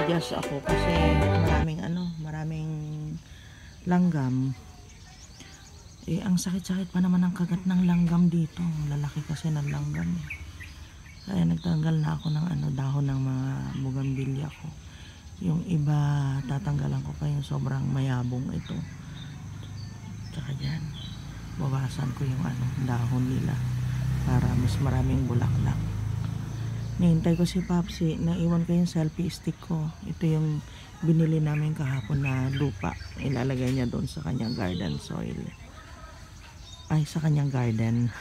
nag-adjust ako kasi maraming langgam. Ang sakit-sakit pa naman ang kagat ng langgam dito. Lalaki kasi ng langgam. Kaya nagtanggal na ako ng dahon ng mga bugambilya ko. Yung iba, tatanggalan ko pa yung sobrang mayabong ito. Tsaka yan, bawasan ko yung dahon nila para mas maraming bulaklak. Nihintay ko si Papsi, naiwan ko yung selfie stick ko. Ito yung binili namin kahapon na lupa. Ilalagay niya doon sa kanyang garden soil. Ay, sa kanyang garden.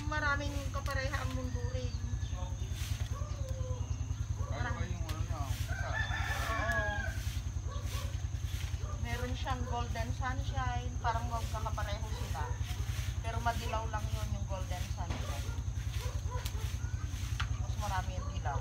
Maraming kapareha ang mundo rin. Meron siyang golden sunshine, parang magkakapareho sila. Pero madilaw lang yun yung golden sunshine. Mas marami yung dilaw.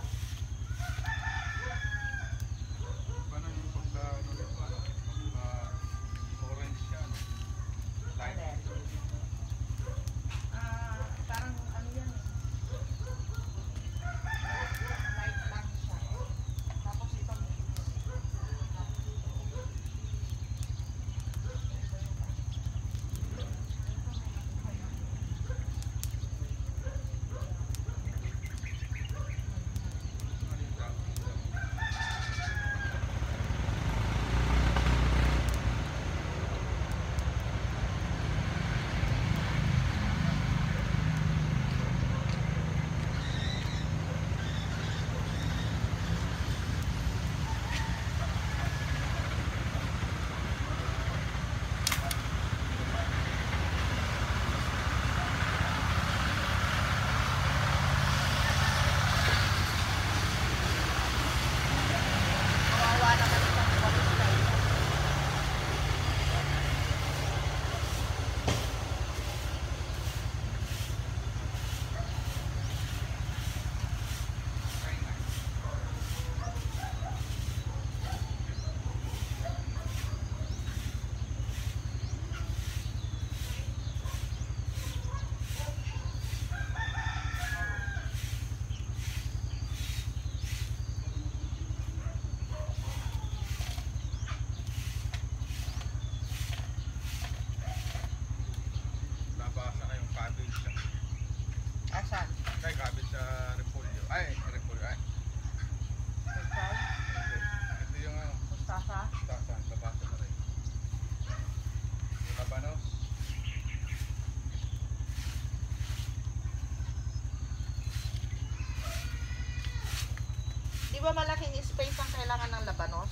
ba malaking space ang kailangan ng labanos?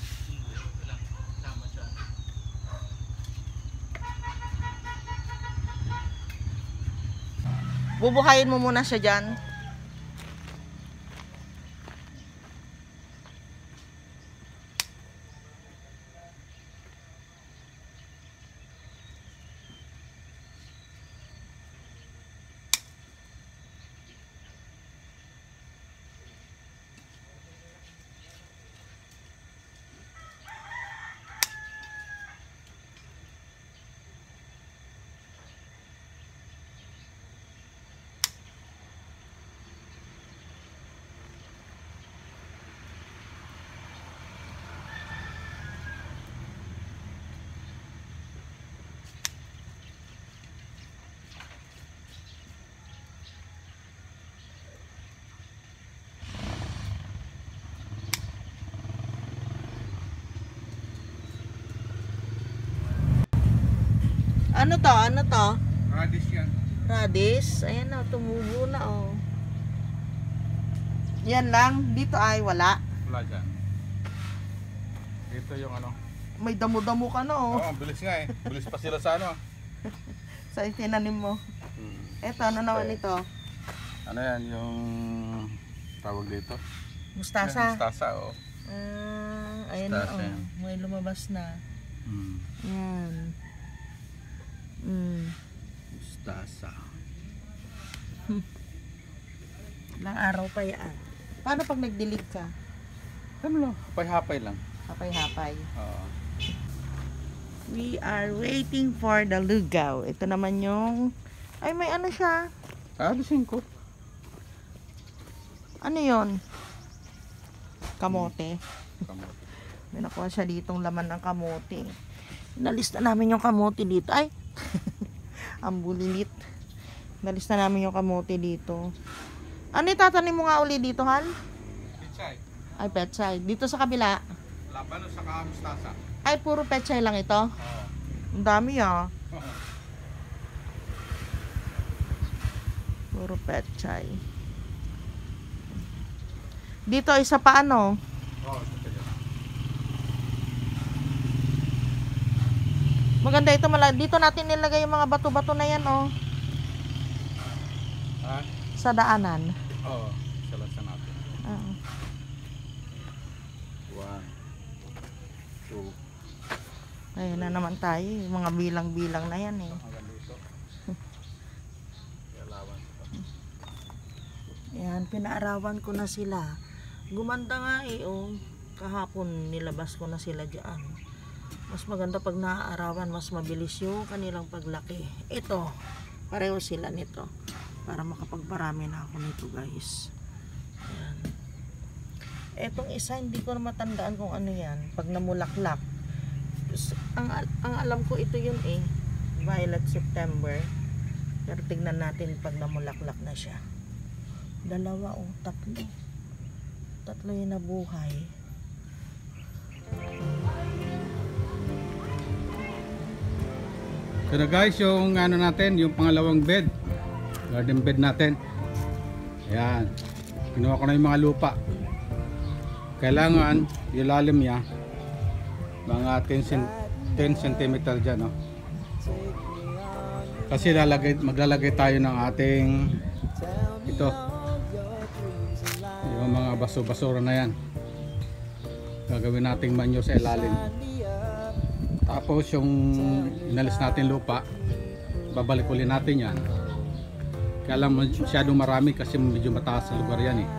Tama siya. Bubuhayin mo muna siya dyan. Ano to? Ano to? Radish yan. Radish. Ayan na, tumubo na oh. Yan lang. Dito ay wala. Wala dyan. Dito yung ano. May damo-damo ka na oh. Oo, bilis nga eh. Bilis pa sila sa ano. Sa itinanim mo. Eto, ano naman ito? Ano yan, yung tawag dito? Mustasa. Mustasa, oo. Ayan na Mustasa oh. yan. May lumabas na. Yan. Mustasa. Ilang araw pa yan. Paano pag nag-delete ka? Ano lang, hapay-hapay lang. Hapay-hapay. Oo. We are waiting for the lugaw. Ito naman yung... Ay, may ano siya. Alisin ko. Ano yon? Kamote. Kamote. May nakuha siya ditong laman ng kamote. Nalista namin yung kamote dito. Ay! Ang bulilit. Nalista namin yung kamote dito. Ano itatanim mo nga uli dito, Hal? Pichay. Ay, pechay. Dito sa kabila. Labanos sa mustasa. Ay, puro pechay lang ito. Oo. Ang dami ah. Puro pechay. Dito isa pa ano? Oo, ito yan. Maganda ito. Dito natin nilagay yung mga bato-bato na yan oh. Ha? Sa daanan. Oo, salasan natin. Oo. 1, 2, Ayun na naman tayo. Yung mga bilang-bilang na yan eh. hanggang dito. Alawan. Yan, pinaarawan ko na sila. Gumanda nga eh oh. Kahapon nilabas ko na sila dyan. Mas maganda pag naaarawan, mas mabilis yung kanilang paglaki. Ito, pareho sila nito. Para makapagparami na ako nito guys. Ayan. Etong isa, hindi ko na matandaan kung ano yan. Pag namulaklak. Ang alam ko ito yun eh. Violet September. Pero tignan natin pag namulaklak na siya. Dalawa o tatlo. Tatlo yung nabuhay. So na guys, yung ano natin, yung pangalawang bed. Garden bed natin. Ayan. Kinuha ko na yung mga lupa. Kailangan yung lalim niya mga 10 cm dyan, no? Kasi maglalagay tayo ng ating ito, yung mga baso-basura na yan. Gagawin nating manyo sa ilalim. Tapos yung inalis natin lupa, babalik ulit natin yan. Kaya lang masyadong marami kasi medyo mataas sa lugar yan eh.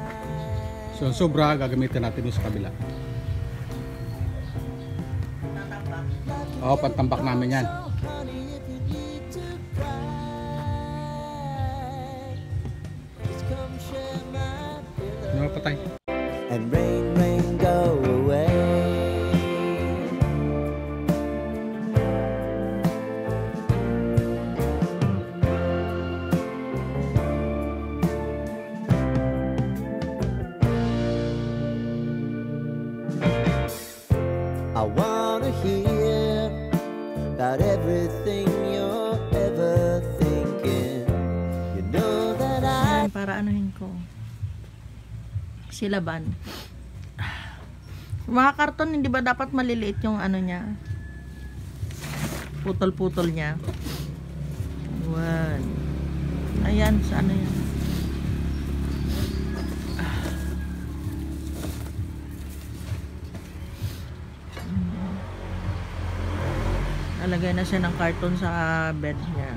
So sobra gagamitin natin yung sa kabila. Oo, pantambak namin yan. Ano patay? And rain, rain, go away. I wanna hear about everything you're ever thinking. You know that I Ayan, para anuhin ko. Silaban. Mga karton, hindi ba dapat maliliit yung ano niya? Putol-putol niya. One. Ayan, sa ano yan? Nalagay na siya ng karton sa bed niya.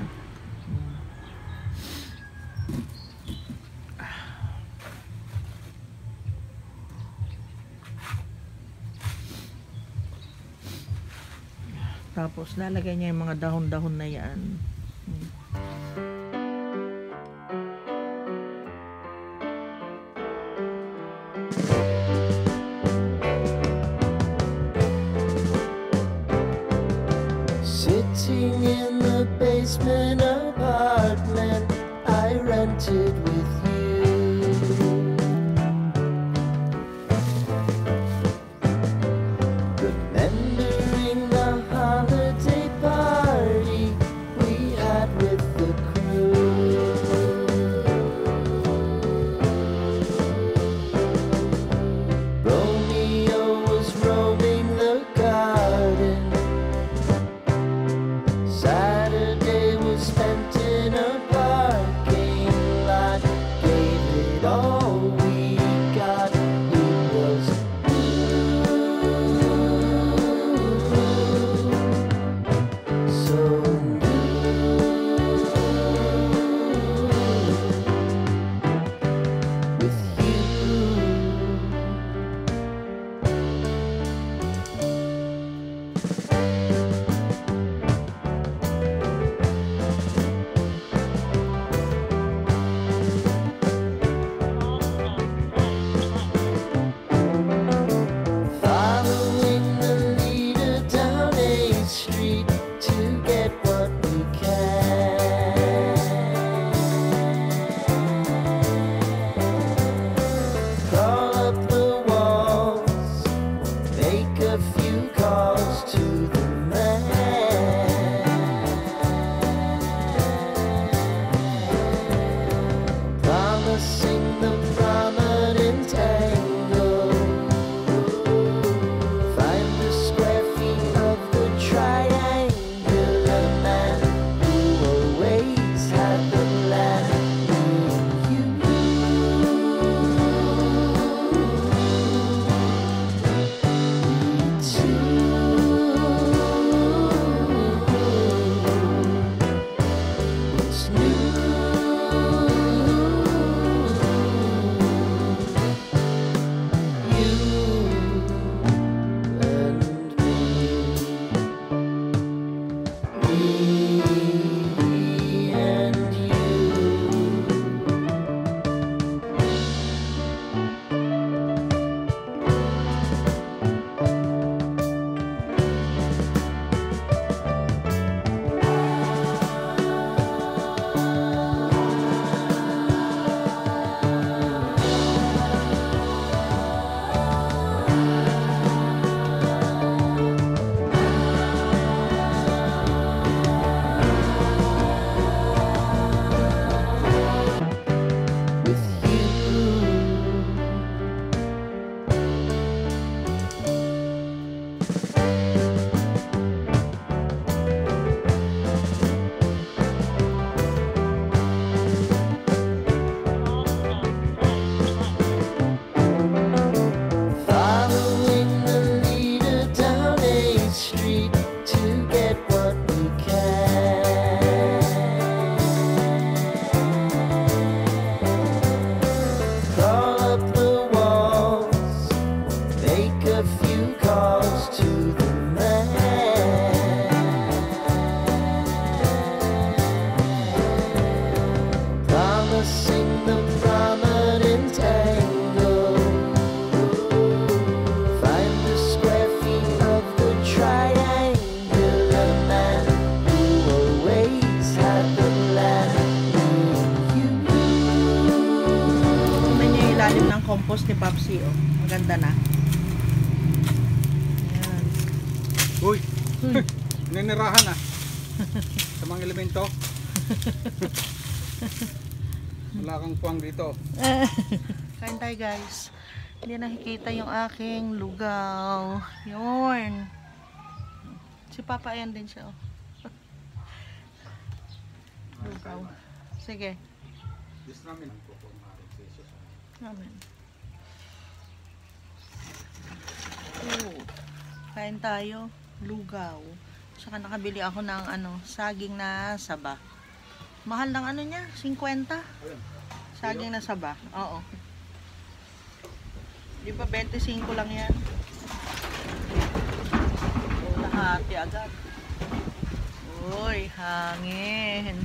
Tapos lalagay niya yung mga dahon-dahon na yan. Sitting in the basement apartment I rented with you. Remembering the holiday party we had with the crew. Romeo was roaming the garden. Saturday was spent in a parking lot. Gave it all we got. It was so with you. Following the leader down 8th Street to get what we can. Crawl up the walls, make a few calls to the man. Promising the prominent angle. Find the square feet of the triangular man who always had the land. You What's new? You and me, me and with Following the leader down 8th Street to get what we can. Crawl up the walls, make a few calls to the man. Promising the prominent angle. Find the square feet of the triangular man who always had the land. You Tingnan niyo yung ilalim ng compost ni Papsi, oh. Maganda na. Ayan. Uy! Ninirahan ah. Sa mga elemento. Wala kang puwang dito. Kain tayo, guys. Hindi nakikita yung aking lugaw. Yun. Si Papa, ayan din siya. Oh. Lugaw. Sige. Amen. Oh. Kain tayo. Lugaw. Saka nakabili ako ng saging na saba. Mahal ng niya? 50? Saging na saba. Oo. Di ba 25 lang yan? Lahati agad. Uy, hangin.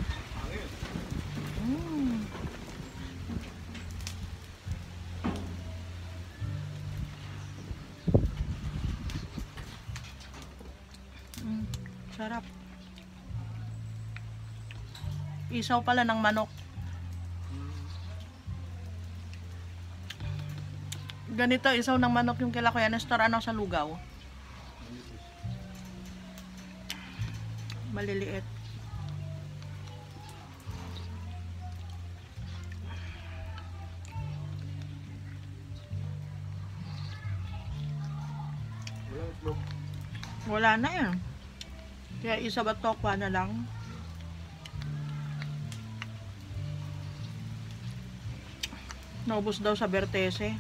Sarap. Isaw pala ng manok. Ganito, isaw ng manok yung kila Kuya Nestor, sa lugaw. Maliliit. Wala na yan. Kaya isa ba tokwa na lang. Naubos daw sa Bertese.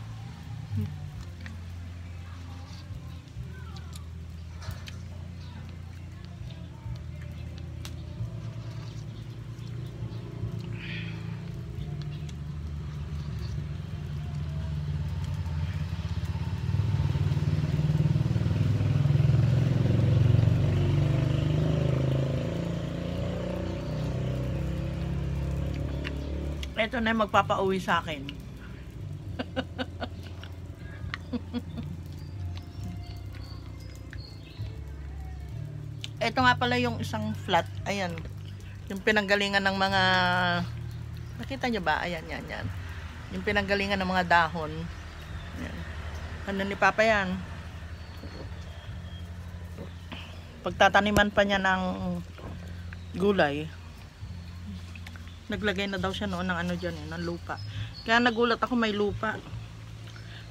Ito na yung magpapauwi sa akin. Ito nga pala yung isang flat. Ayan. Yung pinanggalingan ng mga... Nakita nyo ba? Ayan, yan. Yung pinanggalingan ng mga dahon. Ayan. Ano ni Papa yan? Pagtataniman pa niya ng gulay. Naglagay na daw siya noon ng dyan, ng lupa. Kaya nagulat ako may lupa.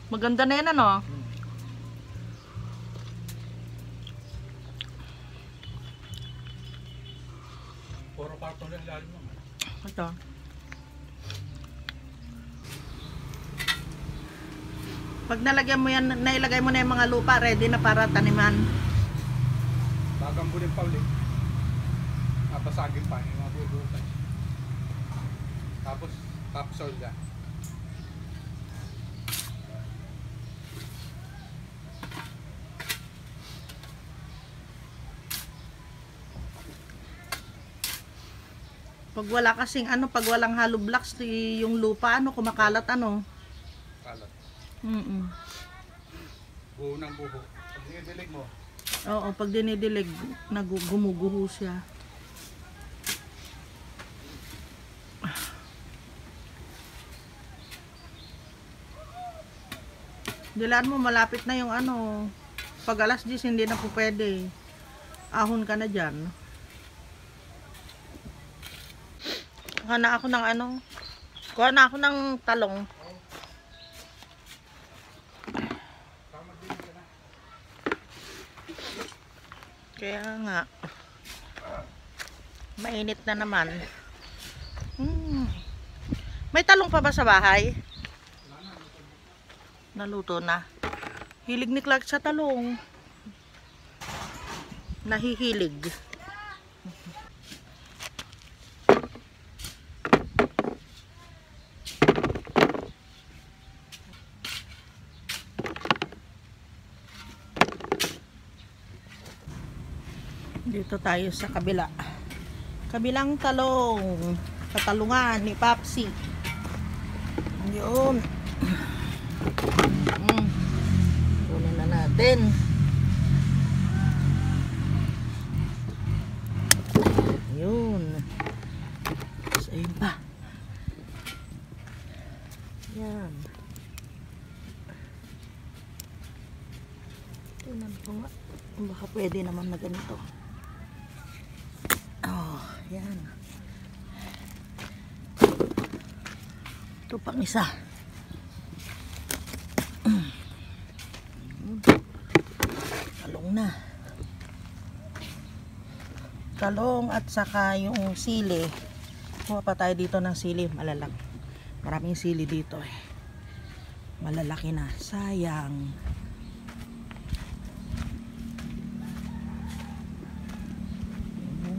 Maganda na yan, Puro karton lang lalim mo. Ito. Pag nalagyan mo yan, nailagay mo na yung mga lupa, ready na para taniman. Gagambulin pa ulit. Napasagin pa yung mga bubutas. Tapos topsoil yan. Pag wala kasing pag walang hollow blocks, yung lupa kumakalat Kalat. Buo ng buho. Pag dinidilig mo, Oo, pag dinidilig, gumuguho siya. Dilaan mo, malapit na yung pag alas 10 hindi na po pwede. Ahon ka na dyan. Kuha na ako ng kuha na ako ng talong. Kaya nga, mainit na naman. May talong pa ba sa bahay? Naluto na. Hilig ni Clark sa talong. Nahihilig. Dito tayo sa kabila. Kabilang talong. Katalungan ni Papsi. Yun. Kunin na natin. Yun. So, ayun pa. Yan. Tingnan ko nga. Baka pwede naman na ganito. Oh, yan. Ito pang isa. talong at saka yung sili. Kuha pa tayo dito ng sili, malalaki. Maraming sili dito eh. Malalaki na, sayang.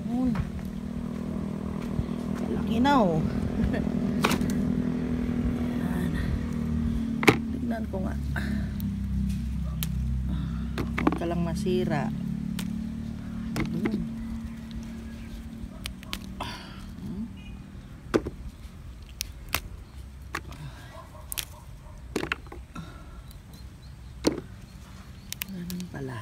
Yun. Malaki na oh. Yan. Tignan ko nga. Huwag ka lang masira. Yun. Ganun pala.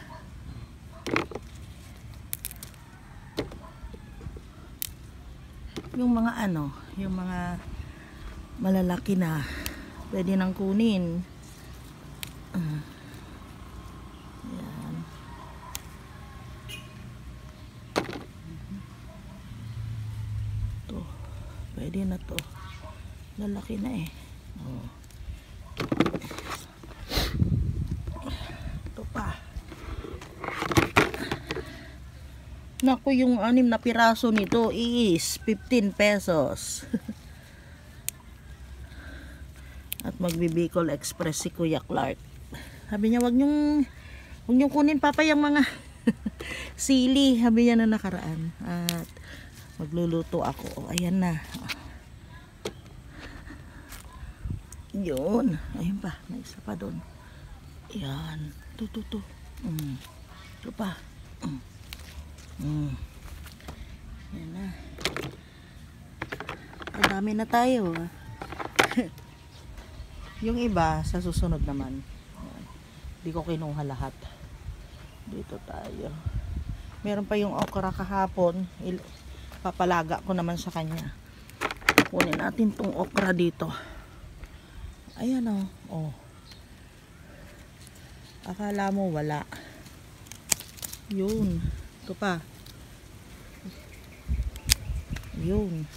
Yung mga ano, yung mga malalaki na pwede nang kunin. Yan. To, pwede na to. Lalaki na eh. Oh. Ito pa. Naku, yung 6 na piraso nito is 15 pesos. At magbibicol express si Kuya Clark. Sabi niya, wag niyong kunin papa yung mga sili. Sabi niya na nakaraan. At magluluto ako. Ayan na. Yun. Ayun pa. May isa pa doon. Yan. Ito. Ito pa. Yan na. Ang dami na tayo. Yung iba sa susunod naman. Hindi ko kinuha lahat. Dito tayo. Meron pa yung okra kahapon. Papalaga ko naman sa kanya. Kunin natin tong okra dito. Ayan o. Oh. Akala mo wala. Yun. Ito pa. Yun.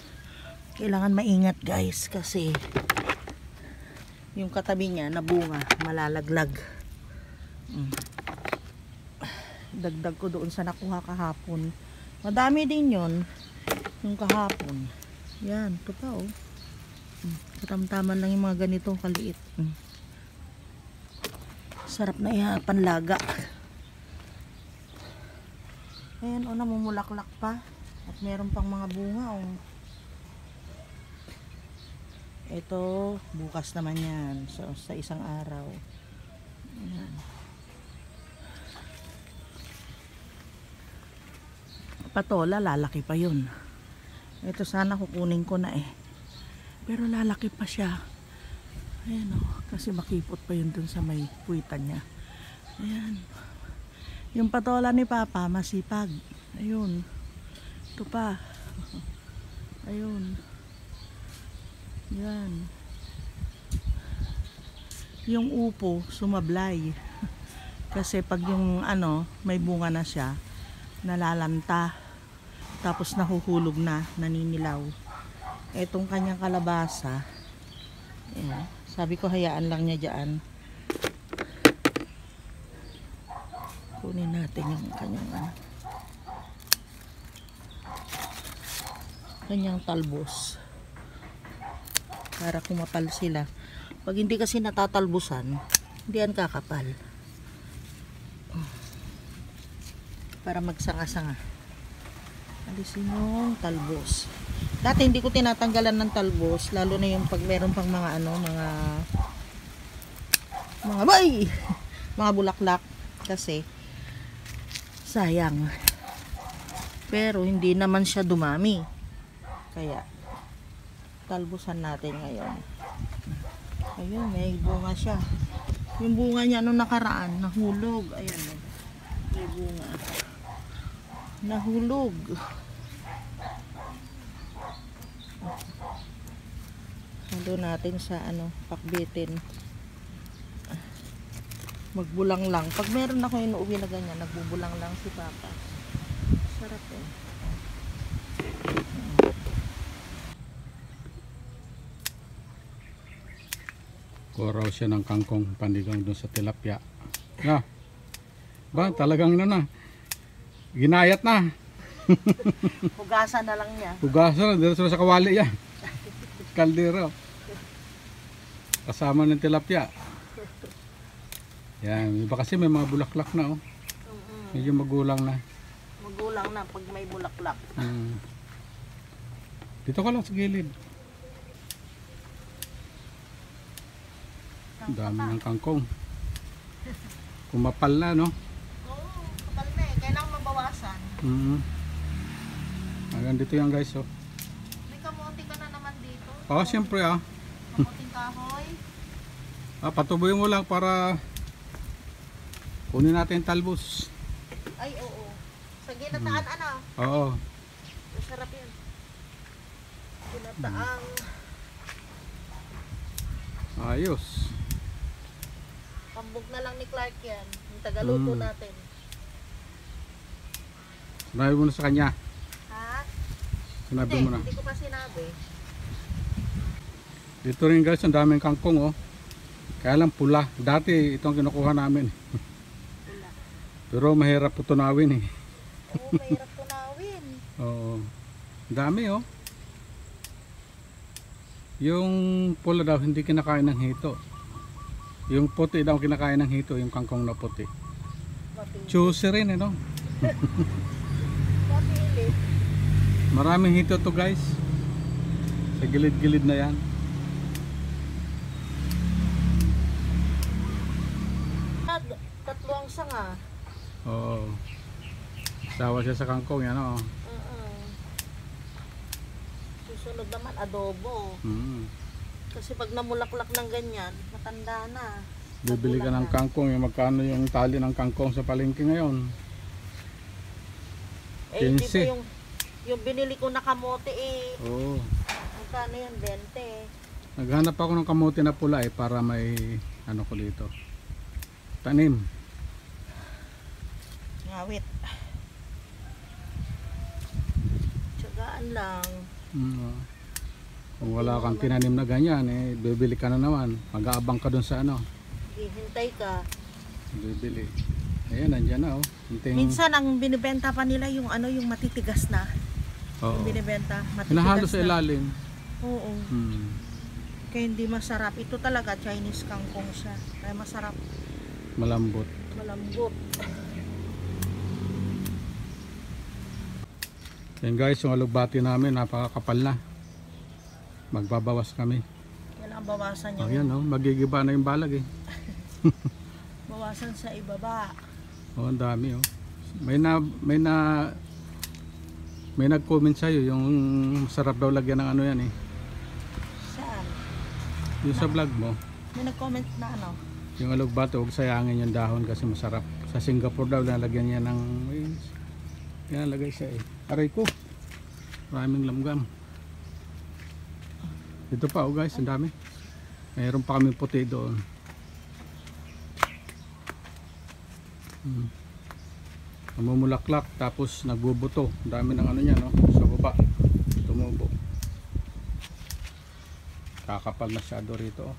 Kailangan maingat guys kasi yung katabi niya na bunga malalaglag. Dagdag ko doon sa nakuha kahapon. Madami din yon yung kahapon. Yan. Ito pa oh. Katamtaman lang yung mga ganitong kaliit. Sarap na yan. Panlaga. Ayan o, namumulaklak pa. At meron pang mga bunga o. Ito, bukas naman yan. So, sa isang araw. Ayan. Patola, lalaki pa yun. Ito sana kukunin ko na eh. Pero lalaki pa siya. Ayan o, kasi makipot pa yun dun sa may puwitan niya. Ayan. Yung patola ni Papa, masipag. Ayun. Ito pa. Ayun. Yan. Yung upo, sumablay. Kasi pag yung ano, may bunga na siya, nalalanta. Tapos nahuhulog na, naninilaw. Etong kanyang kalabasa, sabi ko hayaan lang niya dyan. Kunin natin yung kanyang talbos para kumapal sila. Pag hindi kasi natatalbusan, hindi yan kakapal. Para magsanga-sanga. Alisin yung talbos. Dati hindi ko tinatanggalan ng talbos, lalo na yung pag meron pang mga mga bulaklak kasi sayang. Pero hindi naman siya dumami. Kaya talbusan natin ngayon. Ayun, may bunga siya. Yung bunga niya nung nakaraan, nahulog. Ayan, may bunga. Nahulog. Halo natin sa pakbitin. Magbulang lang. Pag meron ako inuuwi na ganyan, nagbubulang lang si Papa. Sarap eh. Kuha raw siya ng kangkong panigang doon sa tilapia. Ba, talagang ginayat na. Hugasan na lang niya. Hugasan, dito sa kawali yan. Kaldero. Kasama ng tilapia. Yan, iba kasi may mga bulaklak na oh. Medyo magulang na. Magulang na pag may bulaklak. Dito ka lang sa gilid. Ang dami ng kangkong. Kumapal na, no? Oo, kapal na eh. Kailangan mabawasan. Hanggang dito yan guys, oh. May kamote ka na naman dito. Oh, siyempre ah. Kamoting kahoy. Patubuyin mo lang para kunin natin yung talbos. Ay, oo. Sa ginataan, ano? Oo. Masarap yun. Ginataang. Ayos. Pambog na lang ni Clark yan. Yung tagaluto natin. Sinabi mo na sa kanya. Ha? Sinabi Hindi, mo na. hindi ko pa sinabi. Dito rin guys, ang daming kangkong oh. Kaya lang pula. Dati itong kinukuha namin. Wala. Pero mahirap po tunawin eh. Oo, mahirap tunawin. Oo. Dami oh. Yung pula daw hindi kinakain ng hito. Yung puti daw kinakain ng hito, yung kangkong na puti. Mapili. Juicy rin eh no. Mapili. Maraming hito to guys. Sa gilid-gilid na yan. Tatlo ang sanga. Oo. Sawa siya sa kangkong yan oh. Susunod naman adobo. Kasi pag namulaklak ng ganyan, matanda na. Bibili ka ng kangkong, yung magkano yung tali ng kangkong sa palengke ngayon? Eh, hindi 15. pa yung binili ko na kamote eh. Oo. Magkano yan? 20. Naghanap ako ng kamote na pula eh para may ano ko dito. Tanim. Ngawit. Tsagaan lang. Kung wala kang tinanim na ganyan eh, bibili ka na naman. Mag-aabang ka dun sa ano. Hihintay ka. Bibili. Ayan, nandyan na oh. Hintayin. Minsan ang binibenta pa nila yung ano, yung matitigas na. Oo. Yung binibenta, matitigas Hinahalo sa na. ilalim. Oo. Kaya hindi masarap. Ito talaga Chinese kangkong siya. Kaya masarap. Malambot. Malambot. Yan guys, yung alugbati namin napakakapal na. Magbabawas kami. Kailangan bawasan yung Ayan oh, magigiba na yung balag eh. bawasan sa ibaba. Oh, ang dami oh. May nag-comment sa'yo yung sarap daw lagyan ng ano yan eh. Saan? Yung sa vlog mo, May nag-comment na ano? yung alugbati, huwag sayangin yung dahon kasi masarap. Sa Singapore daw nalagyan niya ng yan, lagay siya eh. Aray ko. Maraming lamgam. Dito pa oh guys, ang dami. Mayroon pa kami puti doon. Namumulaklak tapos nagbubuto. Ang dami ng ano niya no, sa baba. Tumubo. Kakapal masyado rito oh.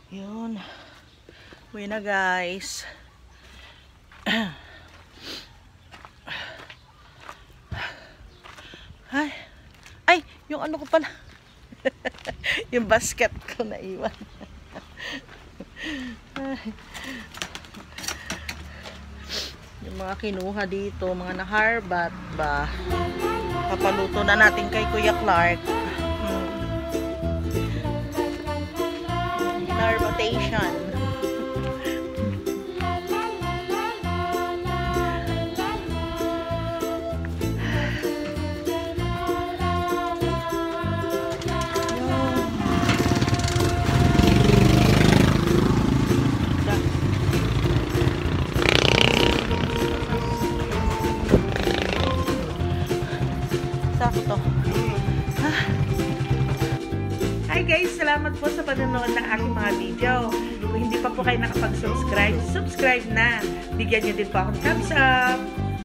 Yun. Uwi na guys. Ay, yung ano ko pala. Yung basket ko na iwan. Yung mga kinuha dito, mga naharbat ba. Papaluto na natin kay Kuya Clark. Harbatation. Sakto. Hi guys! Salamat po sa panonood ng aking mga video. Kung hindi pa po kayo nakapag-subscribe, subscribe na. Bigyan niyo din po akong thumbs up.